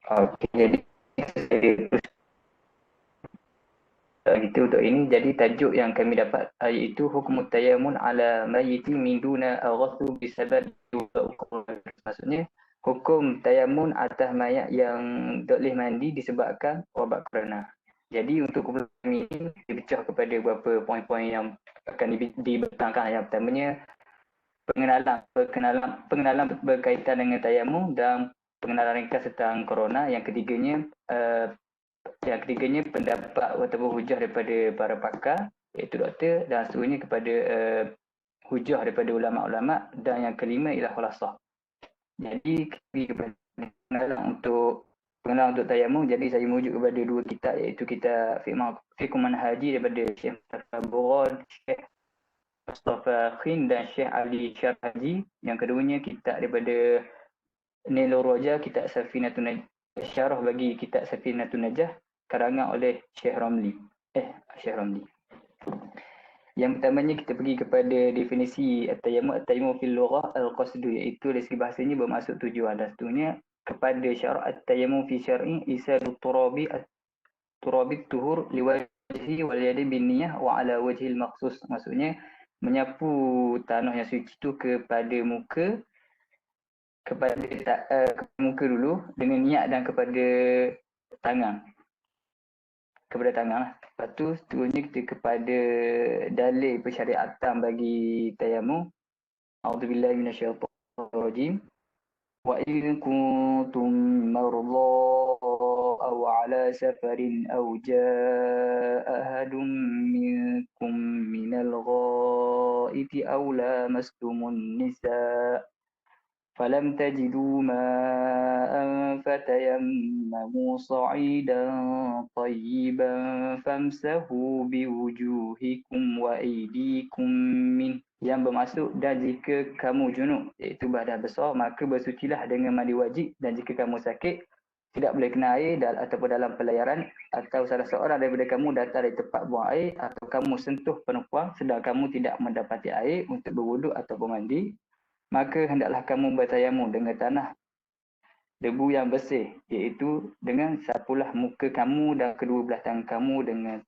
Okey, jadi itu untuk ini. Jadi tajuk yang kami dapat iaitu hukum tayamun ala mayyiti min duna aghathu bisabab maksudnya hukum tayamun atas mayat yang tak boleh mandi disebabkan wabak corona. Jadi untuk kumpulan kami ini dipecah kepada beberapa poin-poin yang akan dibentangkan. Yang pertamanya pengenalan berkaitan dengan tayamum dan pengenalan ringkas tentang corona. Yang ketiganya pendapat ataupun hujah daripada para pakar iaitu doktor, dan seterusnya kepada hujah daripada ulama-ulama, dan yang kelima ialah khulasah. Jadi kepada pengenalan untuk tayamum, jadi saya merujuk kepada dua kitab iaitu kitab Fiqh Manhaji daripada Syekh Mustafa Buron, Syekh Mustafa Khin dan Syekh Ali Syarhaji. Yang keduanya kitab daripada Nailul Roja, kitab Safinatun Najah, syarah bagi kitab Safinatun Najah karangan oleh Syekh Ramli. Syekh Ramli. Yang pertamanya kita pergi kepada definisi at-tayammum. At-tayammum fil lughah al-qasdu, iaitu dari segi bahasanya bermaksud tujuan. Dan seterusnya kepada syarat at-tayammum fi syar'i isadu turabi tuhur liwajhi wal yadi bin niyah wa ala wajhil maqsus. Maksudnya menyapu tanah yang suci itu kepada muka dulu dengan niat, dan tangan lah. Lepas tu seterusnya kita kepada dalil persyariatan bagi tayamum. A'udzubillahi minasyaitonirrajim. Wa in kuntum marda aw ala safarin aw jaa ahadun minkum minal ghaiti aw lamastumun nisa فلم تجدوا ماء فتيمموا صعيدا طيبا فامسحوا بوجوهكم وأيديكم منه, yang bermaksud dan jika kamu junub iaitu badan besar maka bersucilah dengan mandi wajib, dan jika kamu sakit tidak boleh kena air ataupun dalam pelayaran, atau salah seorang daripada kamu datang dari tempat buang air, atau kamu sentuh perempuan sedang kamu tidak mendapati air untuk berwuduk ataupun mandi, maka hendaklah kamu bertayamum dengan tanah debu yang bersih, iaitu dengan sapulah muka kamu dan kedua belah tangan kamu dengan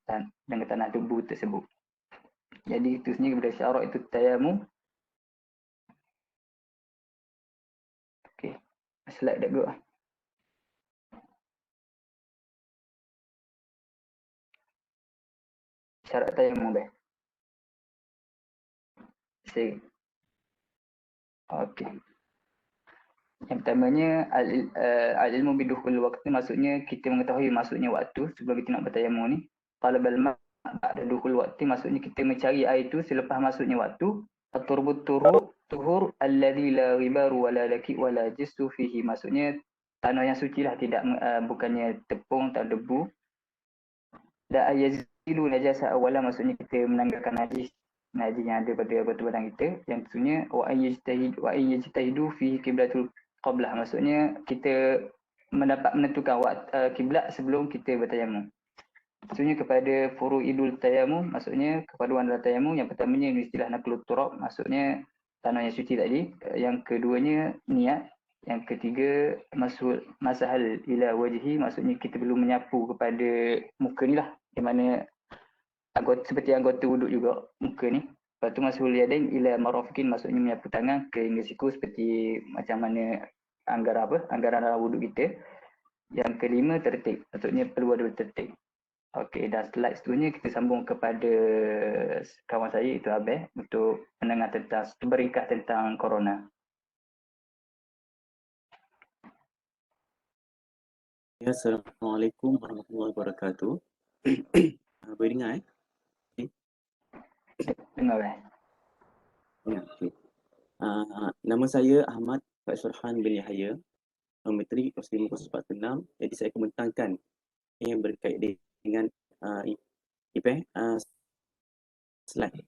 tanah debu tersebut. Jadi itu sendiri kepada syarat itu tayamum. Okey, slide dah go. Syarat tayamum dah. Okey. Yang pertamanya al-ilmu bidukhul waktu, maksudnya kita mengetahui masuknya waktu sebelum kita nak bertayamum ni. Talabal ma' ba'da dukhul waktu, maksudnya kita mencari air itu selepas masuknya waktu. At-turbut tuhur alladhi la ghibaru wa la laki wa la jistu fihi, maksudnya tanah yang suci lah, tidak bukannya tepung atau debu. La ayazilu najasa awalan, maksudnya kita menanggalkan najis yang ada pada badan kita. Yang tentunya wa ayyajtahidu fihi qiblatul qablah, maksudnya kita menentukan kiblat sebelum kita bertayamum. Maksudnya kepada furu'idul tayamum, maksudnya keperluan dalam tayamum. Yang pertamanya istilah naqlut turab, maksudnya tanah yang suci tadi. Yang keduanya niat. Yang ketiga masahal ila wajhi, maksudnya kita perlu menyapu kepada muka ni lah, di mana seperti anggota wuduk juga muka ni. Lepas tu masuk yadain ila marafikin, maksudnya menyapu tangan ke hingga siku seperti macam mana anggaran dalam wuduk kita. Yang kelima tertib, maksudnya perlu ada tertib. Okey, dan slide seterusnya kita sambung kepada kawan saya itu Abel untuk mendengar tentang beringkas tentang corona. Ya, Assalamualaikum warahmatullahi wabarakatuh. Boleh dengar Dengar Abel? Ya, okay. Nama saya Ahmad Faizurhan bin Yahya, Metrik 0546. Jadi saya akan membentangkan yang berkait dengan slide.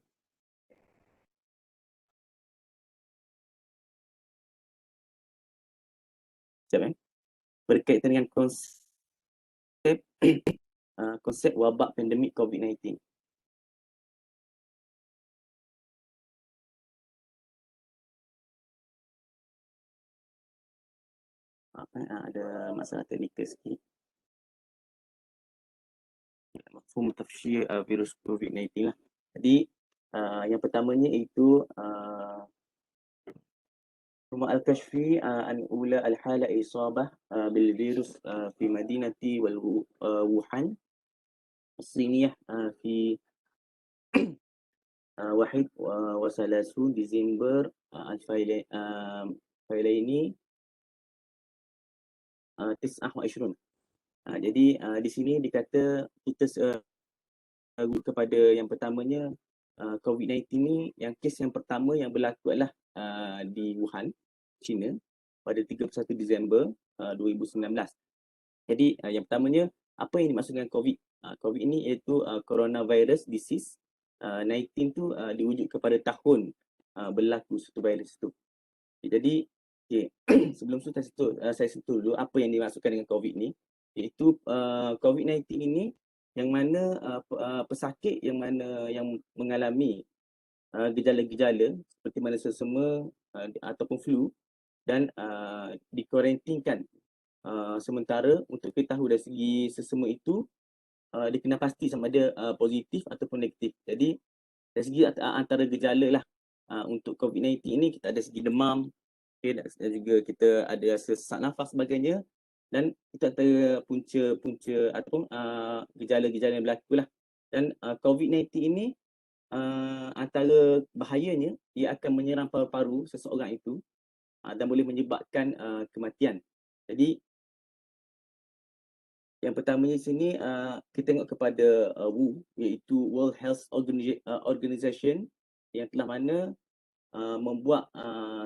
Sekejap berkaitan dengan konsep wabak pandemik COVID-19. ada masalah teknikal sikit. Mafhum tafsir virus COVID-19 lah. Jadi yang pertamanya itu ثم الكشف عن أولى الحالة إصابة بالفيروس في مدينة ووهان الصينية في 31 Desember 2029. Jadi di sini dikata kita kepada yang pertamanya COVID-19 ni, yang kes yang pertama yang berlaku adalah di Wuhan, China pada 31 Disember 2019. Jadi yang pertamanya, apa yang dimaksudkan COVID? COVID ini iaitu coronavirus disease. 19 tu diwujud kepada tahun berlaku satu virus itu. Jadi sebelum tu saya sentuh dulu apa yang dimaksudkan dengan COVID ni, iaitu COVID-19 ini yang mana pesakit yang mengalami gejala-gejala seperti mana sesama ataupun flu dan dikuarantinkan sementara untuk kita tahu dari segi sesama itu dia kena pasti sama ada positif ataupun negatif. Jadi dari segi antara gejala lah untuk COVID-19 ini kita ada segi demam, okay, dan juga kita ada sesak nafas sebagainya, dan kita ada punca-punca ataupun gejala-gejala yang berlaku lah. Dan COVID-19 ini antara bahayanya ia akan menyerang paru-paru seseorang itu dan boleh menyebabkan kematian. Jadi yang pertamanya sini kita tengok kepada WHO, iaitu World Health Organization, yang telah mana membuat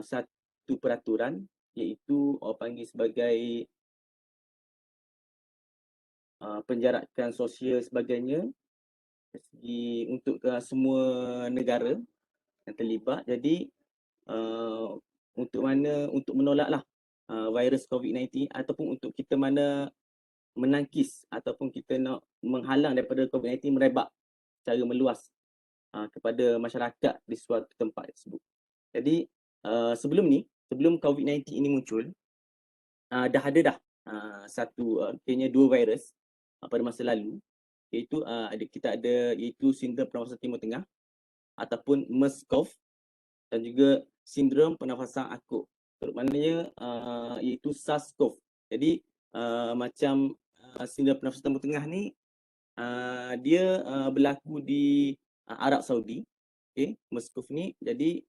satu peraturan, iaitu orang panggil sebagai penjarakan sosial sebagainya untuk semua negara yang terlibat. Jadi untuk menolaklah virus COVID-19 ataupun untuk kita mana menangkis ataupun kita nak menghalang daripada COVID-19 merebak secara meluas kepada masyarakat di suatu tempat tersebut. Jadi sebelum COVID-19 ini muncul, dah ada kayaknya dua virus pada masa lalu, iaitu kita ada iaitu sindrom pernafasan timur tengah ataupun MERS-CoV, dan juga sindrom pernafasan akut, maknanya iaitu SARS-CoV. Jadi macam sindrom pernafasan timur tengah ni dia berlaku di Arab Saudi, okay, MERS-CoV ni. Jadi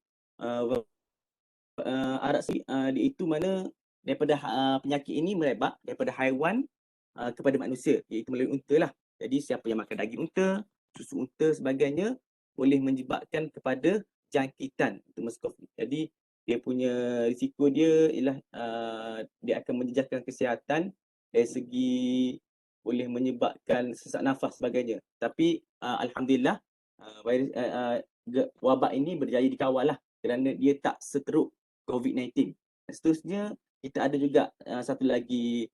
Arab Saudi itu mana daripada penyakit ini merebak daripada haiwan kepada manusia, iaitu melalui unta lah. Jadi siapa yang makan daging unta, susu unta sebagainya boleh menyebabkan kepada jangkitan MERS-CoV. Jadi dia punya risiko dia ialah dia akan menjejaskan kesihatan dari segi boleh menyebabkan sesak nafas sebagainya. Tapi alhamdulillah virus wabak ini berjaya dikawal lah kerana dia tak seteruk COVID-19. Seterusnya kita ada juga satu lagi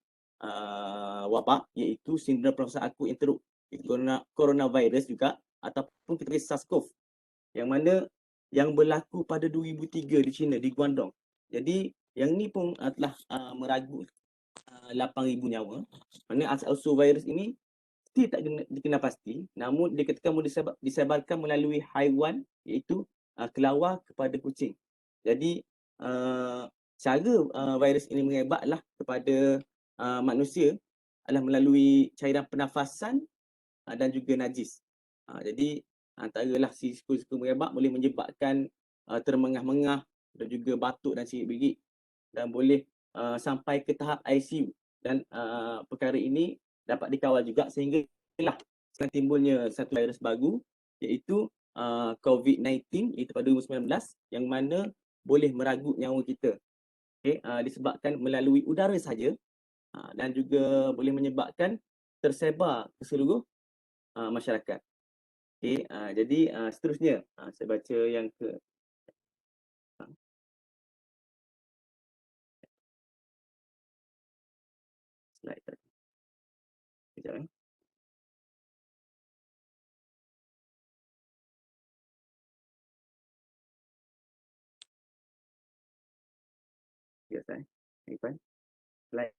wabak, iaitu sindrom pernafasan akut yang teruk, coronavirus juga ataupun kita panggil SARS-CoV, yang mana yang berlaku pada 2003 di China, di Guangdong. Jadi yang ni pun telah meragut 8,000 nyawa. Mana asal-usul virus ini still tak dikenal pasti, namun dikatakan boleh disebarkan melalui haiwan, iaitu kelawar kepada kucing. Jadi cara virus ini menyebarlah kepada manusia adalah melalui cairan pernafasan dan juga najis. Jadi antaralah risiko merebak boleh menyebabkan termengah-mengah dan juga batuk dan ciri-biri, dan boleh sampai ke tahap ICU. Dan perkara ini dapat dikawal juga sehingga timbulnya satu virus baru, iaitu COVID-19, iaitu pada 2019, yang mana boleh meragut nyawa kita, okay, disebabkan melalui udara saja, dan juga boleh menyebabkan tersebar ke seluruh masyarakat. Okay, jadi seterusnya saya baca yang ke slide tadi. Sekejap. Biasa. Irfan. Slide.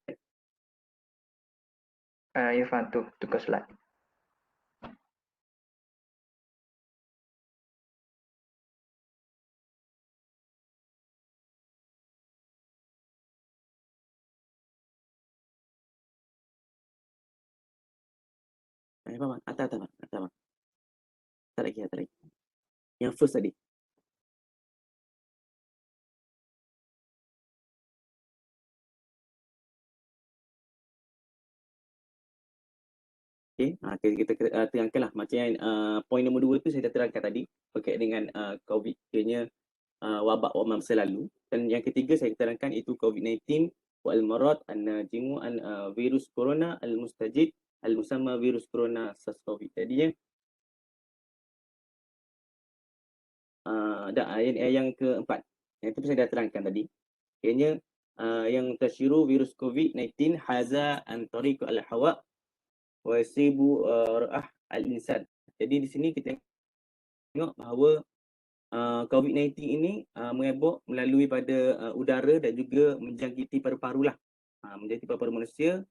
Irfan tu tukar slide. Bang. Atas bang. Tak lagi. Yang first tadi. Okay, kita terangkanlah macam yang poin nombor 2 tu saya dah terangkan tadi berkait dengan COVID, kiranya wabak masa lalu. Dan yang ketiga saya terangkan itu COVID-19 wal marad an-najimu an virus corona al-mustajid al-musamma virus corona SARS-CoV. Jadi yang keempat, yang itu saya dah terangkan tadi. Kiranya yang tasyiru virus COVID-19 haza an tariq al-hawa wa yasibu ra'ah al-insan. Jadi di sini kita tengok bahawa COVID-19 ini mengebok melalui pada udara dan juga menjangkiti paru-paru lah. Menjangkiti paru-paru manusia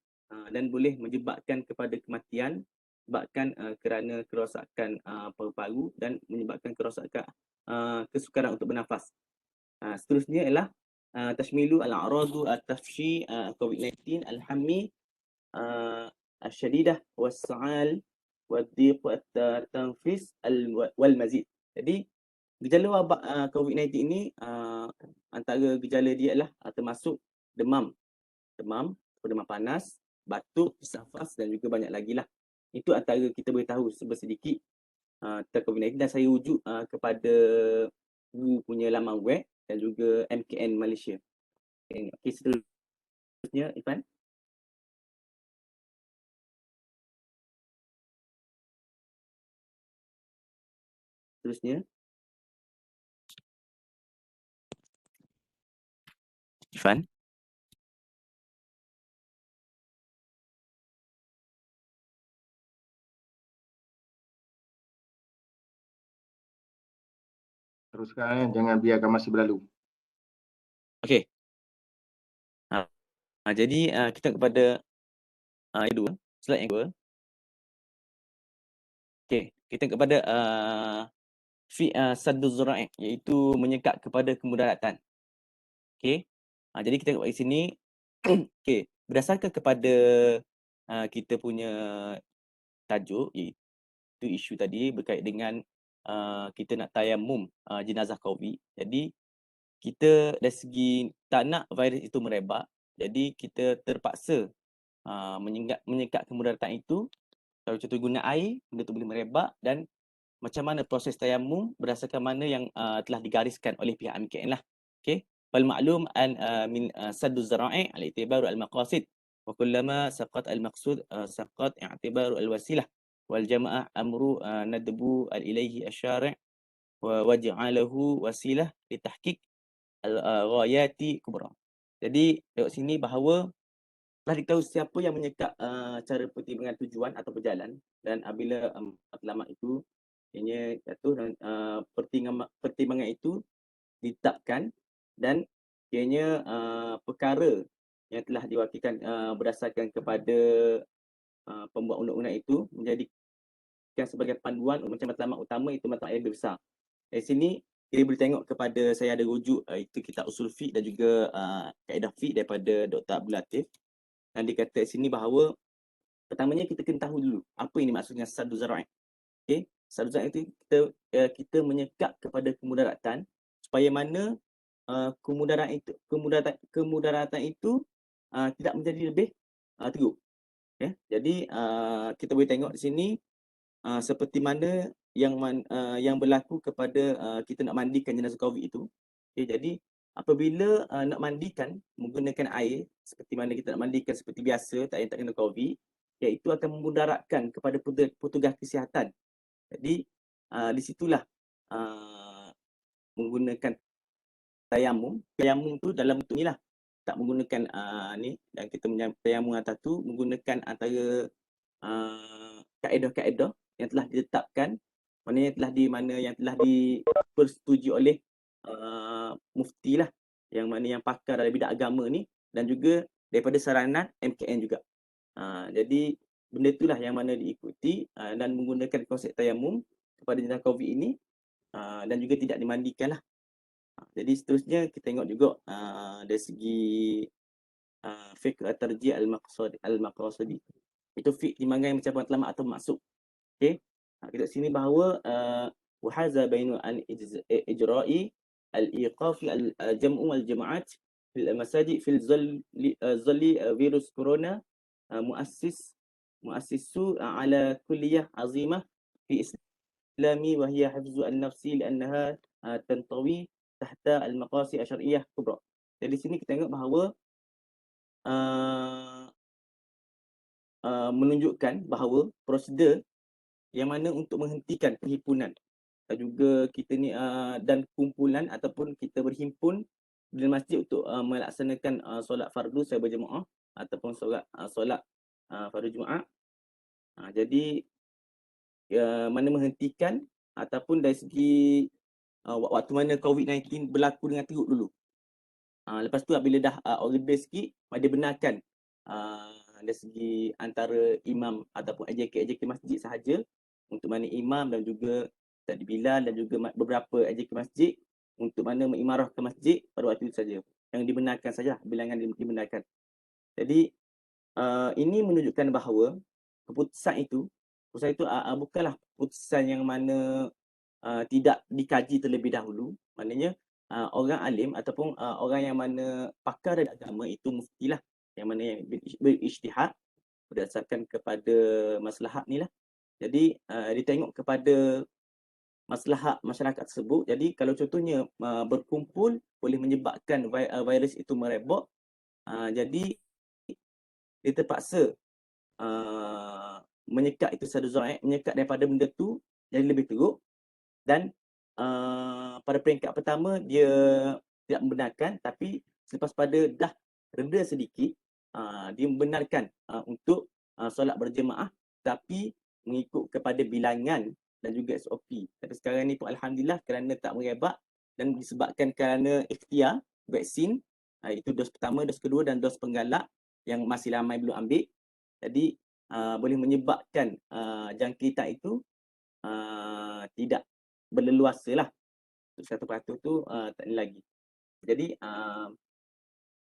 dan boleh menyebabkan kepada kematian sebabkan kerana kerosakan paru-paru dan menyebabkan kerosakan kesukaran untuk bernafas. Seterusnya ialah tashmilu al-a'radu at-tafshi COVID-19 al-hammi al-syadidah was-sa'al wad-dhiq wat-tanfis wal-mazid. Jadi gejala wabak COVID-19 ini antara gejala dia adalah termasuk demam panas, batuk, sesak nafas dan juga banyak lagi lah. Itu antara kita boleh tahu sedikit tentang COVID-19 dan saya rujuk kepada Wu punya laman web dan juga MKN Malaysia. Okay, seterusnya Irfan. Seterusnya. Irfan. Teruskan, jangan biarkan masa berlalu. Okey. Jadi kita kepada yang kedua, slide yang kedua. Okey, kita kepada saddu zara'i, iaitu menyekat kepada kemudaratan. Okey. Jadi kita tengok di sini okey, berdasarkan kepada kita punya tajuk iaitu isu tadi berkait dengan kita nak tayamum jenazah COVID. Jadi kita dari segi tak nak virus itu merebak, jadi kita terpaksa menyekat kemudaratan itu. Kalau contoh guna air, benda tu boleh merebak, dan macam mana proses tayamum berdasarkan mana yang telah digariskan oleh pihak MKN lah. Okey. Fal ma'lum an min saddu zara'i al-i'tibaru al-maqasid wa kullama saqat al-maqsud saqat i'tibaru al-wasilah wal jama'ah amru nadbu al-ilaihi asy-syari' wa waj'alahu wasilah li tahqiq al-ghayati kubra. Jadi tengok sini bahawa telah diketahui siapa yang menyekat cara pertimbangan tujuan atau berjalan, dan apabila matlamat itu ianya jatuh dan pertimbangan itu ditetapkan dan ianya perkara yang telah diwakilkan berdasarkan kepada pembuat undang-undang itu menjadikan sebagai panduan macam matlamat utama, itu matlamat yang lebih besar. Dari sini kita boleh tengok kepada, saya ada rujuk itu kitab usul fiqh dan juga kaedah fiqh daripada Dr. Abdul Latif, dan dikata di sini bahawa pertamanya kita kena tahu dulu apa ini maksudnya saddu zara'i. Okey, saddu zara'i itu kita menyekat kepada kemudaratan supaya mana kemudaratan itu tidak menjadi lebih teruk. Okay? Jadi kita boleh tengok di sini seperti mana yang berlaku kepada kita nak mandikan jenazah COVID itu. Okay, jadi apabila nak mandikan menggunakan air seperti mana kita nak mandikan seperti biasa, tak kena COVID, iaitu akan memudaratkan kepada petugas kesihatan. Jadi di situlah menggunakan tayamum. Tayamum tu dalam bentuk ni lah, tak menggunakan ni, dan kita tayamum atas tu menggunakan antara kaedah-kaedah yang telah ditetapkan, yang telah dipersetujui oleh mufti lah, yang mana yang pakar dalam bidang agama ni, dan juga daripada saranan MKN juga. Jadi benda itulah yang mana diikuti dan menggunakan konsep tayamum kepada jenazah COVID ini dan juga tidak dimandikan lah. Jadi seterusnya kita tengok juga dari segi fiqh at-tarjih al-maqasidi. Itu fiqh timbangan macam matlamat atau maksud. Okey. Kita sini bahawa wahaza bainu al-ijra'i al-iqaf al-jam'u wal-jama'at fil masajid fil zalli virus corona muassisu ala kulliyah azimah fi islami wa hiya hifzu an-nafsi li'annaha tantawi tahta al-maqasid asy-syar'iyyah kubra. Jadi sini kita tengok bahawa menunjukkan bahawa prosedur yang mana untuk menghentikan perhimpunan dan juga kita ni dan kumpulan ataupun kita berhimpun di masjid untuk melaksanakan solat fardu secara berjemaah ataupun solat fardu Jumaat. Jadi mana menghentikan ataupun dari segi waktu mana COVID-19 berlaku dengan teruk dulu. Lepas tu bila dah order sikit, dia benarkan dari segi antara imam ataupun AJK masjid sahaja untuk mana imam dan juga Tadi Bilal dan juga beberapa AJK masjid untuk mana mengimarahkan masjid pada waktu itu saja. Yang dibenarkan saja, bilangan dibenarkan. Jadi ini menunjukkan bahawa keputusan itu bukanlah keputusan yang mana tidak dikaji terlebih dahulu. Maknanya orang alim ataupun orang yang mana pakar dalam agama itu muftilah yang mana yang berijtihad berdasarkan kepada maslahat ni lah. Jadi ditengok kepada maslahat masyarakat tersebut. Jadi kalau contohnya berkumpul boleh menyebabkan virus itu merebak. Jadi dia terpaksa menyekat itu satu zon, menyekat daripada benda tu jadi lebih teruk. Dan pada peringkat pertama dia tidak membenarkan, tapi selepas pada dah reda sedikit dia membenarkan untuk solat berjemaah tapi mengikut kepada bilangan dan juga SOP. Tapi sekarang ni pun alhamdulillah kerana tak merebak dan disebabkan kerana ikhtiar vaksin, itu dos pertama, dos kedua dan dos penggalak yang masih ramai belum ambil. Jadi boleh menyebabkan jangkitan itu tidak berleluasa lah. 1% tu tak ada lagi. Jadi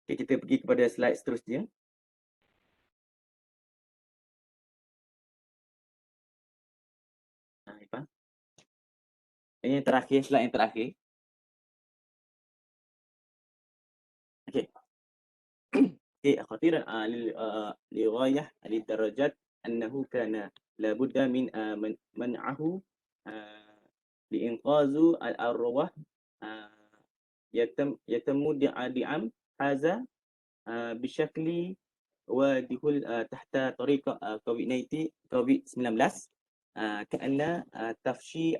kita pergi kepada slide seterusnya. Ini yang terakhir, slide yang terakhir. Okey. Okey, khatiran lighayah lidarajat annahu kana labudda min man'ahu liinqazu al-arwah yatamu di'am haza bishakli wadihul tahta tariqa COVID-19 كأن تفشي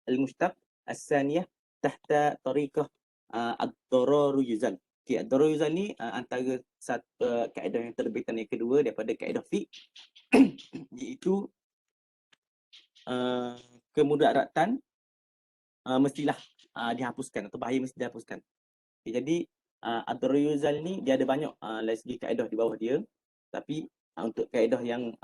المشتق الثانية تحت طريقة الضرر يزال. Okay, ad-darar yuzal ni antara satu kaedah yang terbitan yang kedua daripada kaedah fiqh iaitu kemudaratan mestilah dihapuskan atau bahaya mesti dihapuskan. Okay, jadi ad-darar yuzal ni dia ada banyak dari segi kaedah di bawah dia, tapi untuk kaedah yang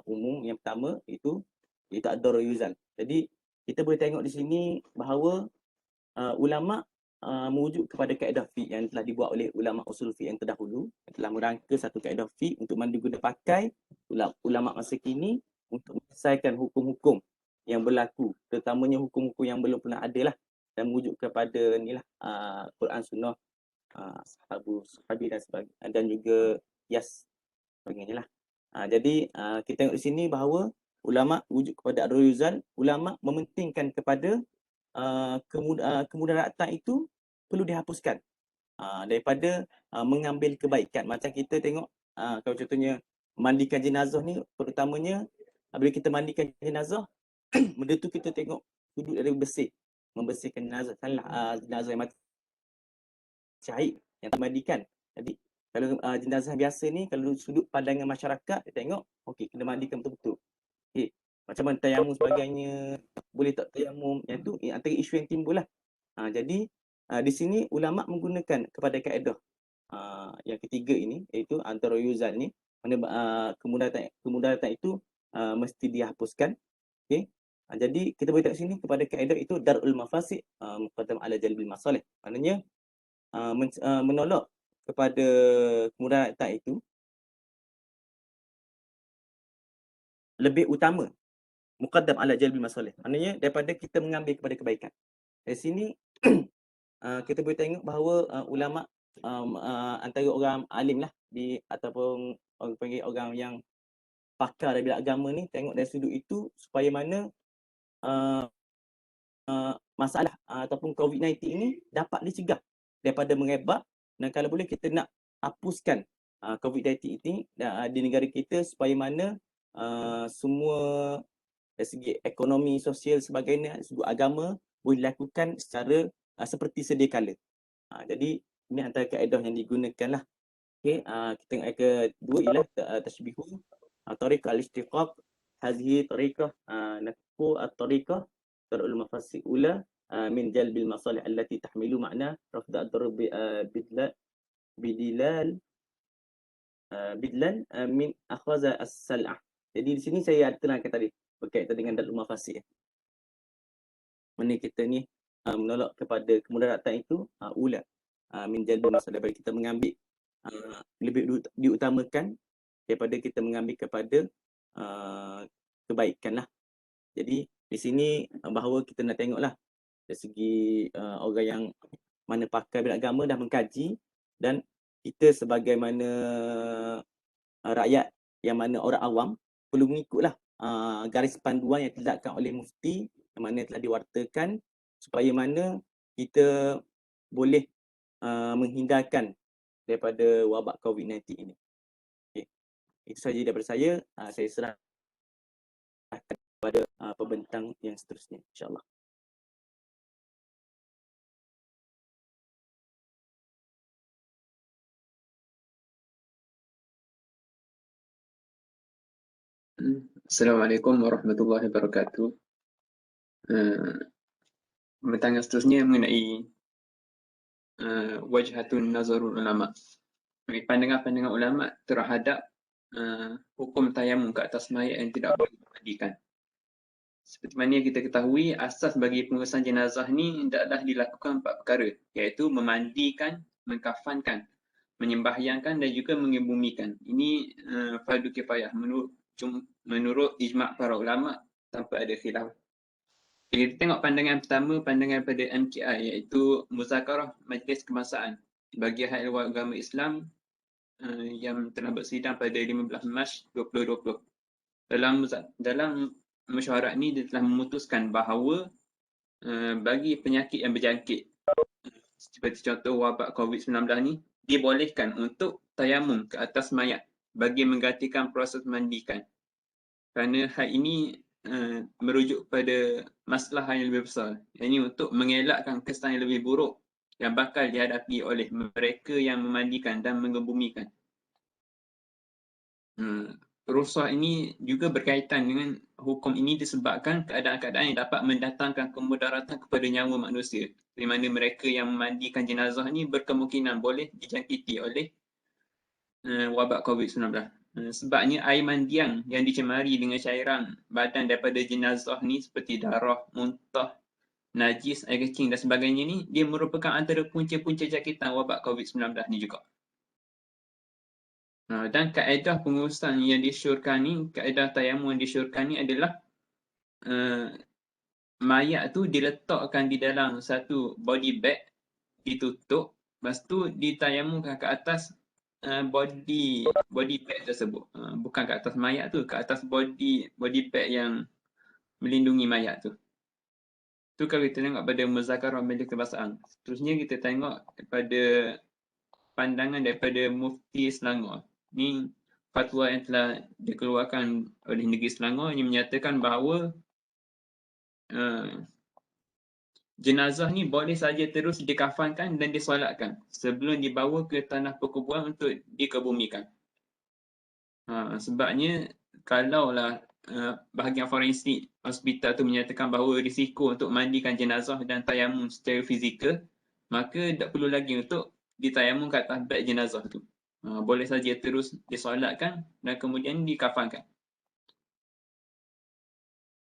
umum yang pertama itu ad-darar yuzal. Jadi kita boleh tengok di sini bahawa ulama merujuk kepada kaedah fiqh yang telah dibuat oleh ulama usul fiqh yang terdahulu, yang telah merangka satu kaedah fiqh untuk mana diguna pakai ulama masa kini untuk menyelesaikan hukum-hukum yang berlaku, terutamanya hukum-hukum yang belum pernah ada lah, dan merujuk kepada inilah Quran, Sunnah, sahabi dan sebagainya, dan juga Qiyas sebagainya lah. Jadi kita tengok di sini bahawa ulama merujuk kepada ad-darar yuzal, ulama mementingkan kepada kemudaratan itu perlu dihapuskan daripada mengambil kebaikan. Macam kita tengok kalau contohnya mandikan jenazah ni, terutamanya bila kita mandikan jenazah benda tu kita tengok sudut dari bersih, membersihkan jenazah, jenazah yang mati syahid yang dimandikan. Jadi kalau jenazah biasa ni, kalau sudut pandangan masyarakat dia tengok okey kena mandikan betul-betul. Okey, macam mana tayamum sebagainya, boleh tak tayamum, yang tu antara isu yang timbul lah. Jadi di sini ulama menggunakan kepada kaedah yang ketiga ini, iaitu antarayuzal ni, mana kemudaratan itu mesti dihapuskan. Okey. Jadi kita boleh tengok sini kepada kaedah itu darul mafasid muqaddam ala jalbil masalih. Maknanya menolak kepada kemudaratan itu lebih utama muqaddam ala jalbil masalih. Maknanya daripada kita mengambil kepada kebaikan. Dari sini kita boleh tengok bahawa ulama antara orang alim lah ataupun orang panggil orang yang pakar dari bidang agama ni tengok dari sudut itu supaya mana masalah ataupun COVID-19 ini dapat dicegah daripada mengebak, dan kalau boleh kita nak hapuskan COVID-19 ini di negara kita supaya mana semua dari segi ekonomi, sosial sebagainya, sudut agama boleh dilakukan secara seperti sedia kala. Jadi ini antara kaedah yang digunakan lah. Okay, kita tengok yang kedua ialah tashbihu tariqah al-ishtiqaq. Hadhihi tariqah nakfu at-tariqah darul mafasid ula min jalbil masalih allati tahmilu makna rafd ad-darb bidlan min akhwaza as-sal'ah. Jadi di sini saya ada terangkan tadi berkaitan dengan darul mafasid. Mana kita ni menolak kepada kemudaratan itu ula min jalbil masalih, daripada kita mengambil lebih diutamakan daripada kita mengambil kepada kebaikan lah. Jadi di sini bahawa kita nak tengoklah dari segi orang yang mana pakar bidang agama dah mengkaji, dan kita sebagai mana rakyat yang mana orang awam perlu mengikutlah garis panduan yang ditetapkan oleh mufti yang mana telah diwartakan supaya mana kita boleh menghindarkan daripada wabak COVID-19 ini. Okay. Itu sahaja daripada saya. Saya serahkan kepada pembentang yang seterusnya, insyaAllah. Assalamualaikum warahmatullahi wabarakatuh. Pembentang yang seterusnya mengenai wajhatun nazarul ulama, pandangan-pandangan ulama terhadap hukum tayamum ke atas mayat yang tidak boleh dimandikan. Seperti mana yang kita ketahui, asas bagi pengurusan jenazah ni hendaklah dilakukan 4 perkara, iaitu memandikan, mengkafankan, menyembahyangkan dan juga mengebumikan. Ini fardu kifayah menurut ijma' para ulama tanpa ada khilaf. Kita tengok pandangan pertama, pandangan pada MKI, iaitu Muzakarah Majlis Kebangsaan bagi Hal Ehwal Agama Islam yang telah bersidang pada 15 Mac 2020. Dalam mesyuarat ini dia telah memutuskan bahawa bagi penyakit yang berjangkit seperti contoh wabak COVID-19 ni, dibolehkan untuk tayamum ke atas mayat bagi menggantikan proses mandikan. Kerana hal ini merujuk pada masalah yang lebih besar. Ini untuk mengelakkan kesan yang lebih buruk yang bakal dihadapi oleh mereka yang memandikan dan mengebumikan. Rukhsah ini juga berkaitan dengan hukum ini disebabkan keadaan-keadaan yang dapat mendatangkan kemudaratan kepada nyawa manusia, di mana mereka yang memandikan jenazah ini berkemungkinan boleh dijangkiti oleh wabak COVID-19. Sebabnya air mandian yang dicemari dengan cairan badan daripada jenazah ni seperti darah, muntah, najis, air kecing dan sebagainya ni, dia merupakan antara punca-punca jangkitan wabak COVID-19 ni juga. Dan kaedah pengurusan yang disyorkan ni, kaedah tayamum yang disyorkan ni adalah mayat tu diletakkan di dalam satu body bag, ditutup, lepas tu ditayamumkan ke atas body bag tersebut, bukan ke atas mayat tu, ke atas body bag yang melindungi mayat tu. Tu kalau kita tengok pada Muzakarah Majlis Kebangsaan. Seterusnya kita tengok kepada pandangan daripada Mufti Selangor. Ni fatwa yang telah dikeluarkan oleh Negeri Selangor yang menyatakan bahawa jenazah ni boleh saja terus dikafankan dan disolatkan sebelum dibawa ke tanah perkuburan untuk dikebumikan. Sebabnya kalaulah bahagian forensik hospital tu menyatakan bahawa risiko untuk mandikan jenazah dan tayamum secara fizikal, maka tak perlu lagi untuk ditayamum ke atas beg jenazah tu. Boleh saja terus disolatkan dan kemudian dikafankan.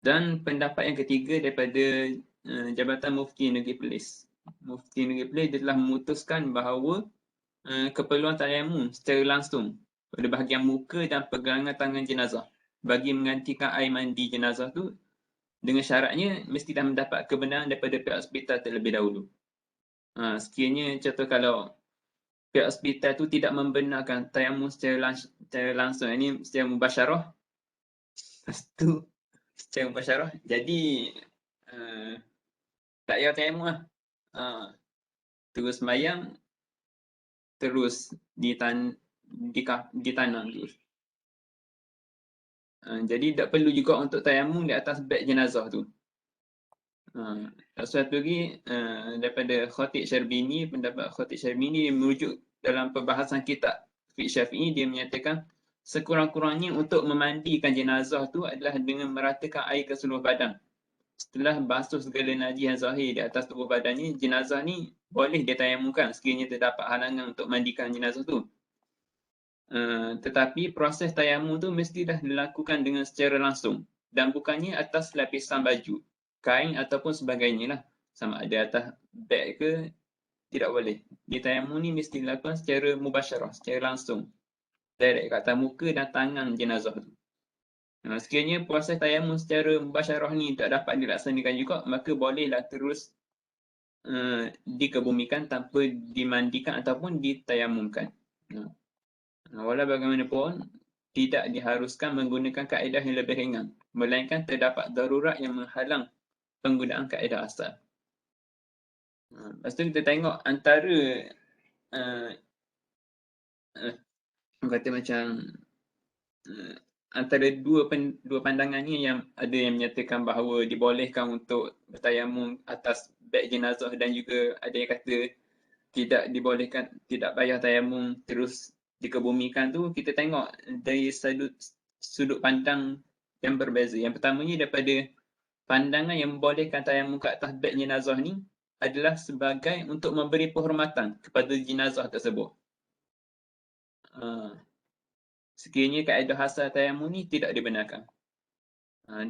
Dan pendapat yang ketiga daripada Jabatan Mufti Negeri Perlis. Mufti Negeri Perlis dia telah memutuskan bahawa keperluan tayamum secara langsung pada bahagian muka dan pegangan tangan jenazah bagi menggantikan air mandi jenazah tu, dengan syaratnya mesti dah mendapat kebenaran daripada pihak hospital terlebih dahulu. Sekiranya contoh kalau pihak hospital tu tidak membenarkan tayamum secara langsung, ini secara mubasyarah, lepas tu secara mubasyarah, jadi tak payah tayamum lah. Terus sembahyang, terus ditanam terus. Jadi tak perlu juga untuk tayamum di atas beg jenazah tu. Satu lagi daripada Khatib Syarbini, pendapat Khatib Syarbini dia merujuk dalam perbahasan kitab Fiqh Syafi'i, dia menyatakan sekurang-kurangnya untuk memandikan jenazah tu adalah dengan meratakan air ke seluruh badan. Setelah basuh segala najis yang zahir di atas tubuh badannya, jenazah ni boleh ditayamumkan sekiranya terdapat halangan untuk mandikan jenazah tu. Tetapi proses tayamum tu mesti dah dilakukan dengan secara langsung dan bukannya atas lapisan baju, kain ataupun sebagainya lah. Sama ada atas beg ke, tidak boleh. Di tayamum ni mesti dilakukan secara mubasyarah, secara langsung. Direct kat atas muka dan tangan jenazah tu. Sekiranya proses tayamum secara mubasyarah ni tak dapat dilaksanakan juga, maka bolehlah terus dikebumikan tanpa dimandikan ataupun ditayamumkan. Walau bagaimanapun, tidak diharuskan menggunakan kaedah yang lebih ringan, melainkan terdapat darurat yang menghalang penggunaan kaedah asal. Lepas tu kita tengok antara kata macam antara dua pandangan ni, yang ada yang menyatakan bahawa dibolehkan untuk bertayamum atas beg jenazah dan juga ada yang kata tidak dibolehkan, tidak payah tayamum terus dikebumikan tu. Kita tengok dari sudut pandang yang berbeza. Yang pertamanya daripada pandangan yang membolehkan tayamum ke atas beg jenazah ni adalah sebagai untuk memberi penghormatan kepada jenazah tersebut. Sekiranya kaedah asal tayamum ni tidak dibenarkan.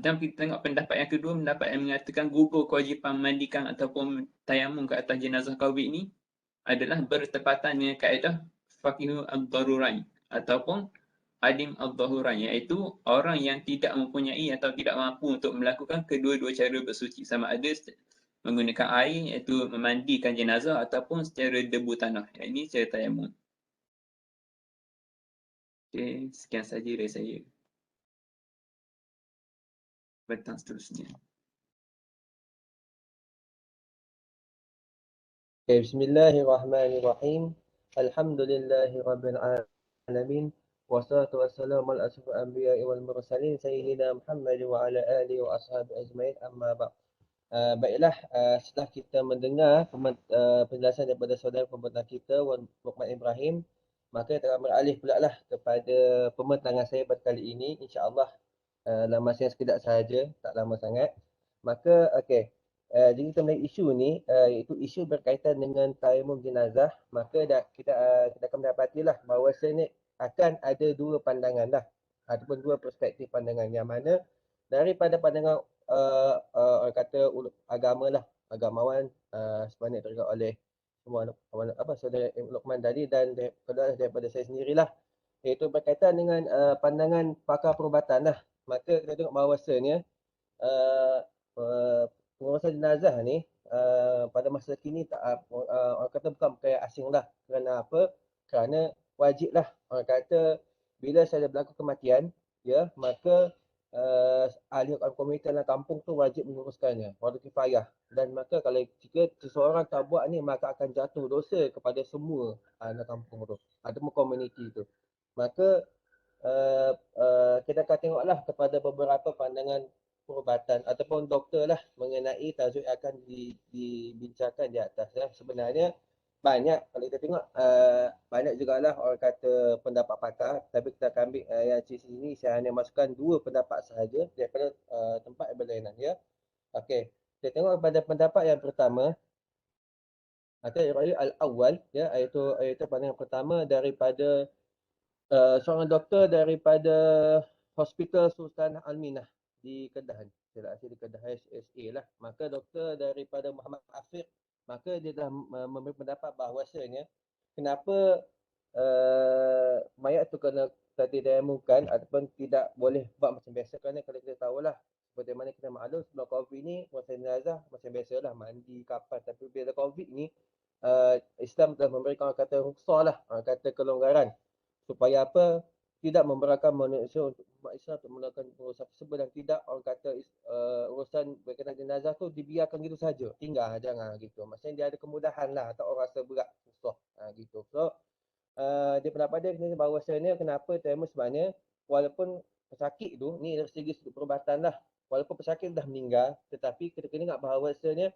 Dan kita tengok pendapat yang kedua, pendapat yang mengatakan gugur kewajipan memandikan ataupun tayamum ke atas jenazah COVID ni adalah bertepatan dengan kaedah faqihu ad-darurain ataupun adim ad-darurain, iaitu orang yang tidak mempunyai atau tidak mampu untuk melakukan kedua-dua cara bersuci, sama ada menggunakan air iaitu memandikan jenazah ataupun secara debu tanah, ini secara tayamum. Okey, sekian saja dari saya. Bentang seterusnya. Bismillahirrahmanirrahim. Alhamdulillahi rabbil alamin. Wassalatu wassalamu ala asyrafil anbiya'i wal mursalin sayyidina Muhammad wa ala alihi wa ashabihi ajmain, amma ba'd. Baiklah, setelah kita mendengar penjelasan daripada saudara pembentang kita Wan Luqman Ibrahim, maka kita akan beralih pula lah kepada pembentangan saya pada kali ini, insya-Allah dalam masa yang sekejap sahaja, tak lama sangat. Maka okey, jadi kita melihat isu ni, iaitu isu berkaitan dengan tayamum jenazah, maka kita akan mendapatilah bahawasanya akan ada dua pandangan lah, ataupun dua perspektif pandangan, yang mana daripada pandangan orang kata agama lah, agamawan sebenarnya terlibat oleh semua saudara Luqman tadi dan daripada saya sendirilah, iaitu berkaitan dengan pandangan pakar perubatan lah. Maka kita tengok bahawasanya pengurusan jenazah ni pada masa kini orang kata bukan perkara asing lah. Kerana apa? Kerana wajib lah, orang kata bila sahaja berlaku kematian, ya, maka ahli komuniti dalam kampung tu wajib menguruskannya, fardu kifayah. Dan maka kalau jika seseorang tak buat ni, maka akan jatuh dosa kepada semua dalam kampung tu ataupun komuniti tu. Maka kita akan tengoklah kepada beberapa pandangan perubatan ataupun doktor lah mengenai tajuk yang akan dibincangkan di atas ya. Sebenarnya banyak, kalau kita tengok banyak jugalah orang kata pendapat pakar, tapi kita akan ambil yang di sini saya hanya masukkan dua pendapat sahaja daripada tempat yang berlainan ya. Okey, kita tengok pada pendapat yang pertama, Ra'yu al-awwal, ya, iaitu pandangan pertama daripada seorang doktor daripada Hospital Sultanah Alminah di Kedah, di Kedah SSA lah. Maka doktor daripada Muhammad Afiq, maka dia dah memberi pendapat bahawasanya kenapa mayat tu kena tadiamukan ataupun tidak boleh buat macam biasa, kerana kalau kita tahulah seperti mana kita maklum sebelum Covid ni masa jenazah macam biasalah mandi kapan, tapi bila Covid ni Islam telah memberikan orang kata rukhsah lah, orang kata kelonggaran supaya apa, tidak memberatkan manusia untuk umat Islam untuk melakukan urusan tersebut, dan tidak orang kata urusan berkenaan jenazah tu dibiarkan gitu saja, tinggal jangan gitu. Maksudnya dia ada kemudahan lah, tak orang rasa berat susah gitu. So dia pendapat dia kena bahawasanya kenapa tayamum sebenarnya walaupun pesakit tu ni dari segi perubatan lah, walaupun pesakit dah meninggal, tetapi kita kena ingat bahawasanya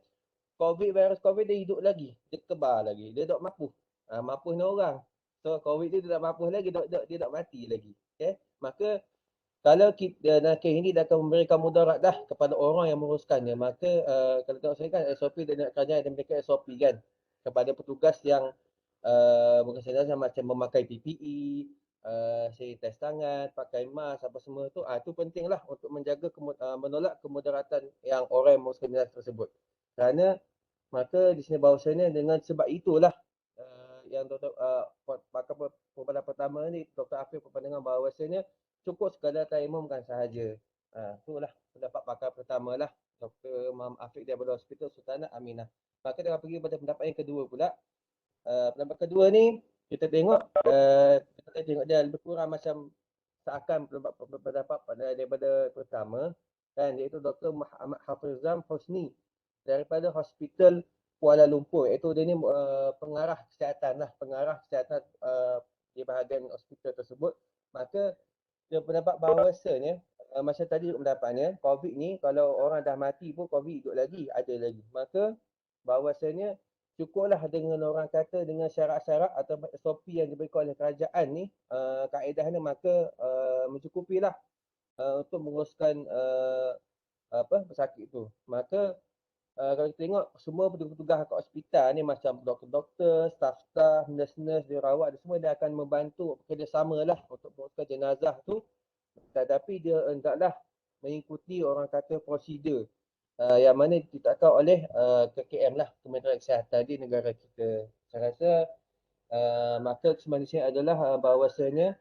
virus Covid dia hidup lagi, dia kebal lagi, dia tak mapuh. Mapuh ni orang. So Covid dia tak mapuh lagi, dia tak mati lagi. Okay? Maka kalau kita nakil ini dia akan memberikan mudarat dah kepada orang yang menguruskannya, maka kalau tengok saya kan SOP dia nak kerja, dia memberikan SOP kan kepada petugas yang menguruskan macam memakai PPE, sanitize tangan, pakai mask, apa semua tu, tu pentinglah untuk menjaga menolak kemudaratan yang orang yang menguruskan jenazah tersebut. Kerana maka di sini bahawasanya dengan sebab itulah yang Dr. pakar perpandangan pertama ni, Dr. Afif berpandangan bahawasanya cukup sekadar tayamumkan sahaja. Itulah pendapat pakar pertama lah, Dr. Muhammad Afif daripada Hospital Sultanah Aminah. Maka kita pergi pada pendapat yang kedua pula. Pendapat kedua ni kita tengok dia lebih kurang macam seakan pendapat daripada pertama kan, iaitu Dr. Muhammad Hafizam Husni daripada Hospital Kuala Lumpur, iaitu dia ni pengarah kesihatan di bahagian hospital tersebut. Maka dia pendapat bahawasanya macam tadi pendapatnya, Covid ni kalau orang dah mati pun Covid hidup lagi, ada lagi. Maka bahawasanya cukuplah dengan orang kata dengan syarat-syarat atau SOP yang diberikan oleh kerajaan ni, kaedahnya maka mencukupilah untuk menguruskan pesakit tu. Maka kalau kita tengok semua petugas kat hospital ni macam doktor-doktor, staff-staff, nurse-nurse, dia rawat, dia semua dia akan membantu kerjasama lah untuk menguruskan jenazah tu, tetapi dia hendaklah mengikuti orang kata prosedur yang mana ditetapkan oleh KKM lah, Kementerian Kesihatan di negara kita. Saya rasa maka kesimpulan saya adalah bahawasanya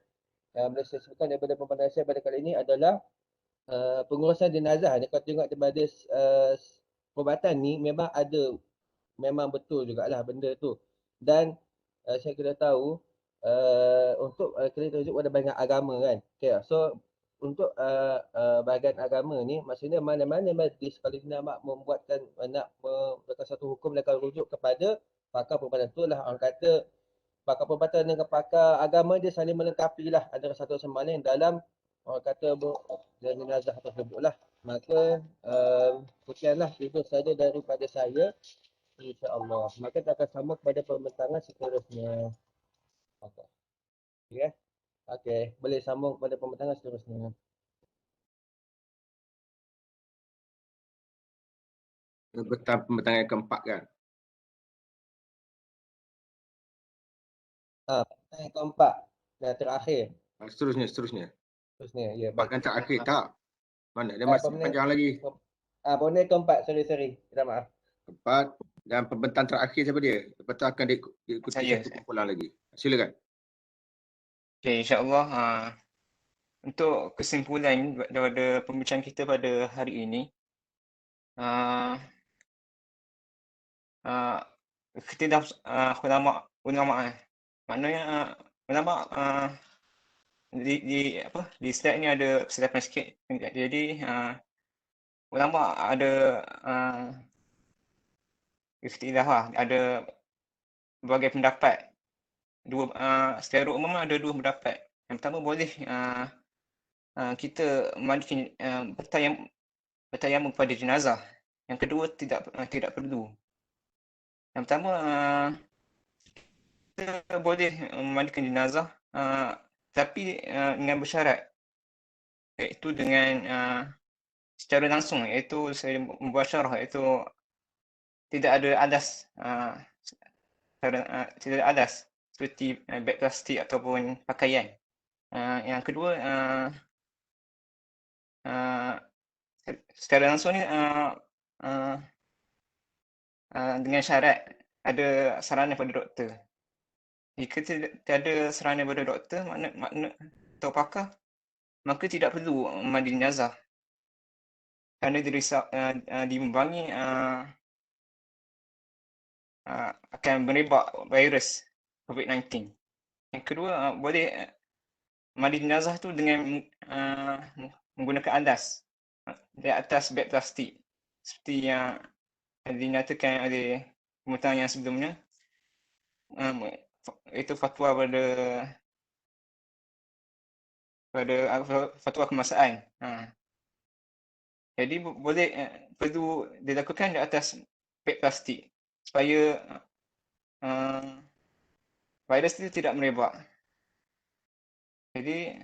boleh saya sebutkan daripada pempandangan saya pada kali ini adalah pengurusan jenazah ni, kalau tengok daripada perubatan ni memang ada, memang betul jugalah benda tu. Dan saya kena tahu untuk kita tunjuk pada bahagian agama kan. Okay, so untuk bahagian agama ni maksudnya mana-mana majlis kalau dia nak membuatkan nak membuatkan satu hukum, dia akan rujuk kepada pakar perubatan. Itulah orang kata pakar perubatan dengan pakar agama dia saling melengkapi lah antara satu sama lain dalam orang kata jenazah tersebut lah. Maka sekianlah itu saja daripada saya, insya-Allah. Maka kita akan sambung kepada pembentangan seterusnya. Okey. Ya. Okey, boleh sambung kepada pembentangan seterusnya. Pembentangan yang keempat kan. Pembentangan yang keempat dan terakhir. Seterusnya. Ya. Bahkan terakhir tak. Mana dia masih panjang lagi. Pembentangan keempat, sorry. Minta maaf. Keempat dan pembentang terakhir siapa dia? Lepas tu akan diikuti satu kumpulan lagi. Silakan. Okay, insyaAllah untuk kesimpulan daripada pembincangan kita pada hari ini, kita dah ulama maknanya ulama di slide ni ada kesilapan sikit. Jadi ulama ada ikhtilaf lah, ada berbagai pendapat. Secara umum ada dua pendapat. Yang pertama, boleh kita memandikan bertayamum kepada jenazah. Yang kedua, tidak perlu. Yang pertama, kita boleh memandikan jenazah tapi dengan bersyarat, iaitu dengan secara langsung, iaitu saya membuat syarah, iaitu tidak ada alas tidak adas seperti beg plastik ataupun pakaian. Yang kedua, secara langsung ni dengan syarat ada sarana pada doktor. Jika tiada sarana pada doktor, makna atau pakar, maka tidak perlu mandi jenazah kerana dibimbangi akan merebak virus COVID-19. Yang kedua, boleh mandi jenazah tu dengan menggunakan adas di atas beg plastik seperti yang dinyatakan oleh pemutaran yang sebelumnya. Itu fatwa pada fatwa kemasaan. Jadi perlu dilakukan di atas beg plastik supaya virus itu tidak merebak. Jadi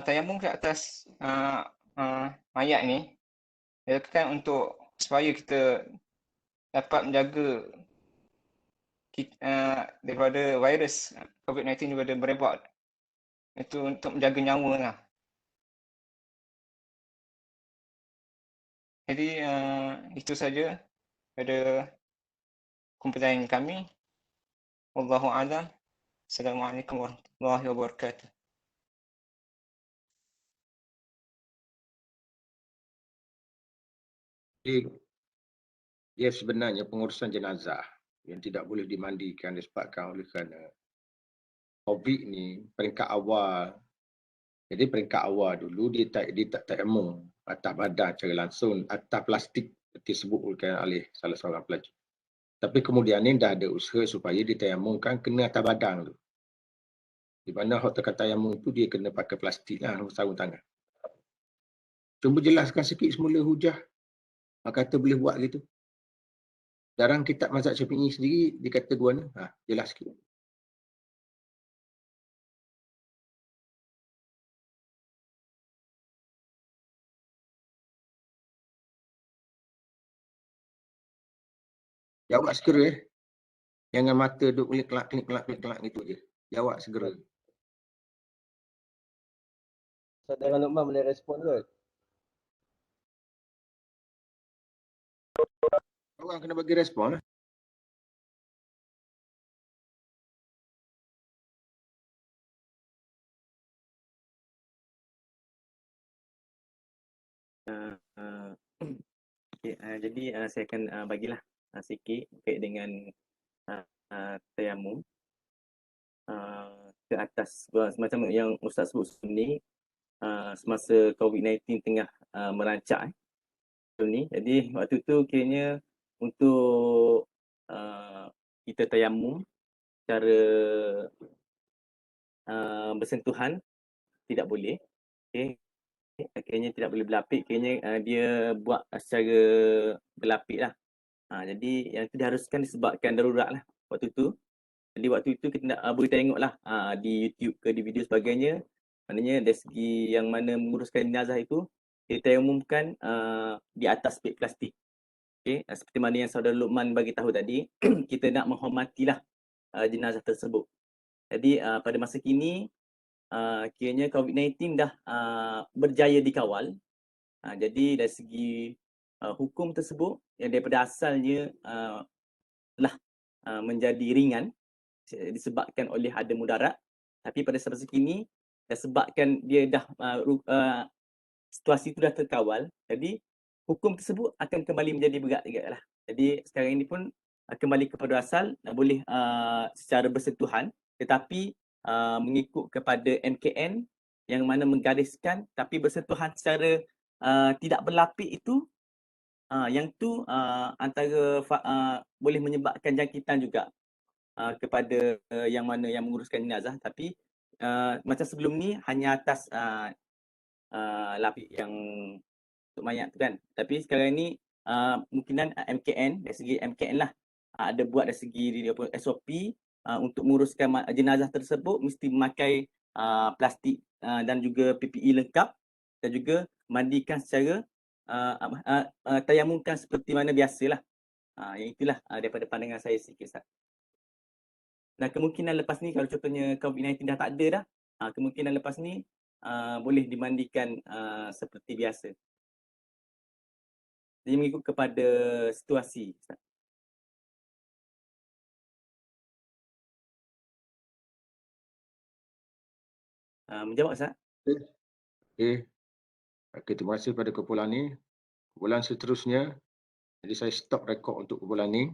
tayamum ke atas mayat ni dilakukan untuk supaya kita dapat menjaga daripada virus COVID-19 daripada merebak. Itu untuk menjaga nyawa lah. Jadi itu saja pada kumpulan kami. Wallahu a'lam. Assalamualaikum warahmatullahi wabarakatuh. Jadi, dia sebenarnya pengurusan jenazah yang tidak boleh dimandikan disebabkan oleh kerana COVID ni peringkat awal. Jadi peringkat awal dulu dia tak tayamum atas badan secara langsung, atas plastik seperti disebutkan oleh salah seorang pelajar. Tapi kemudian ni dah ada usaha supaya ditayamumkan kena atas badan tu. Di mana hak tekan tayamum tu dia kena pakai plastik lah, sarung tangan. Cuba jelaskan sikit semula hujah. Mak kata boleh buat gitu. Dalam kitab mazhab Syafi'i sendiri dia kata gua ni, jelas sikit. Jawab segera. Jangan mata duk kelak gitu je. Jawab segera. Saudara Luqman boleh respon ke? Orang kena bagi respon lah. Jadi saya akan bagilah sikit berkait dengan tayamum ke atas semacam yang Ustaz sebut ni semasa COVID-19 tengah merancak ni. Jadi waktu tu kiranya untuk kita tayamum secara bersentuhan tidak boleh. Okay. Akhirnya tidak boleh berlapik, akhirnya dia buat secara berlapik lah. Jadi yang itu diharuskan disebabkan darurat lah waktu tu. Jadi waktu itu kita boleh tengok lah di YouTube ke di video sebagainya. Maknanya dari segi yang mana menguruskan jenazah itu, kita umumkan di atas beg plastik. Okay. Seperti mana yang saudara Luqman bagi tahu tadi, kita nak menghormatilah jenazah tersebut. Jadi pada masa kini, kiranya COVID-19 dah berjaya dikawal. Jadi dari segi hukum tersebut yang daripada asalnya telah menjadi ringan disebabkan oleh ada mudarat, tapi pada masa kini disebabkan dia dah situasi itu dah terkawal, jadi hukum tersebut akan kembali menjadi berat juga lah. Jadi sekarang ini pun kembali kepada asal, boleh secara bersentuhan, tetapi mengikut kepada MKN yang mana menggariskan tapi bersentuhan secara tidak berlapik itu, yang tu antara boleh menyebabkan jangkitan juga kepada yang mana yang menguruskan jenazah. Tapi macam sebelum ni hanya atas lapik yang untuk mayat tu kan. Tapi sekarang ni mungkinan MKN, dari segi MKN lah ada buat dari segi SOP untuk menguruskan jenazah tersebut mesti memakai plastik dan juga PPE lengkap dan juga mandikan secara tayamumkan seperti mana biasalah. Yang itulah daripada pandangan saya sikit, Ustaz. Dan kemungkinan lepas ni kalau contohnya COVID-19 dah tak ada dah, kemungkinan lepas ni boleh dimandikan seperti biasa. Jadi mengikut kepada situasi, Ustaz. Menjawab, Ustaz? Okey. Okey, terima kasih pada kumpulan ni. Kumpulan seterusnya, jadi saya stop rekod untuk kumpulan ni.